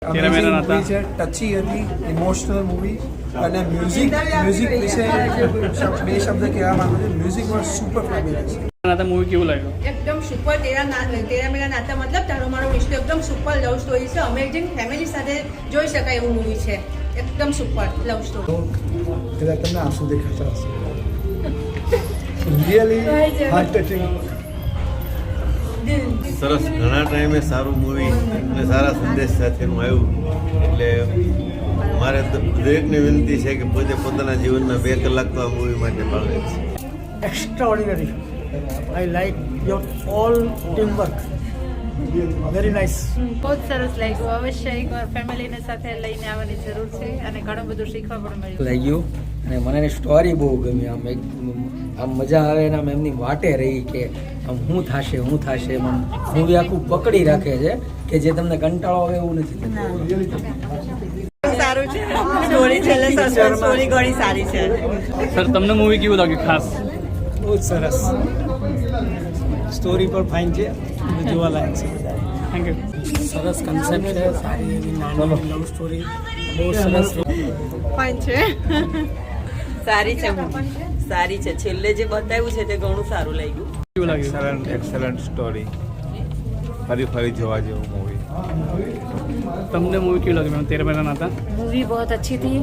છે ટચી હતી, emotional movie અને મ્યુઝિક વિશે બે શબ્દ કહેવા માંગુ છું. Music was super fabulous. Movie કેવું લાગ્યું? एकदम सुपर तेरा मेरा नाता मतलब तारो मारो रिश्तो एकदम सुपर लव स्टोरी છે. અમેઝિંગ ફેમિલી સાથે જોઈ શકાય એવું મૂવી છે. એકદમ સુપર લવ સ્ટોરી. કદાચ તમને આંસુ દેખાતા હશે. Really heart touching. સરસ, ઘણા ટાઈમે સારું મૂવી અને સારા સંદેશ સાથેનું આવ્યું. એટલે મારે દરેકને વિનંતી છે કે પોતે પોતાના જીવનમાં 2 કલાક તો આ મૂવી માટે ફાળવે છે. Extraordinary. I like your all teamwork. Very nice. બહુ જ સરસ લાગ્યું. અવશ્ય એકવાર ફેમિલીને સાથે લઈને આવવાની જરૂર છે અને ઘણું બધું શીખવા પણ મળ્યું. લાગ્યું અને મને એની સ્ટોરી બહુ ગમી. આમ મજા આવે ને આમ એમની વાટે રહી કે આમ શું થશે એમ મૂવી આખું પકડી રાખે છે કે જે તમને કંટાળો આવે એવું નથી થતું. સારું છે સ્ટોરી છે, સસ્પેન્સ સ્ટોરી ઘણી સારી છે. સર, તમને મૂવી કેવું લાગ્યું ખાસ? બહુ જ સરસ. સ્ટોરી પણ ફાઇન છે, જોવાલાયક છે. Thank you. સરસ કન્સેપ્ટ છે, સારી એવી નાની લવ સ્ટોરી, બહુ સરસ. ફાઇન છે, સારી છે, સારી છે. છેલ્લે જે બતાવ્યું છે તે ઘણું સારું લાગ્યું. કેવું લાગ્યું? એક્સેલન્ટ સ્ટોરી, ફરી જોવા જેવું મૂવી. તમને મૂવી કેવું લાગ્યું? મેમ તેરા મેરા નાતા मूवी बहुत अच्छी थी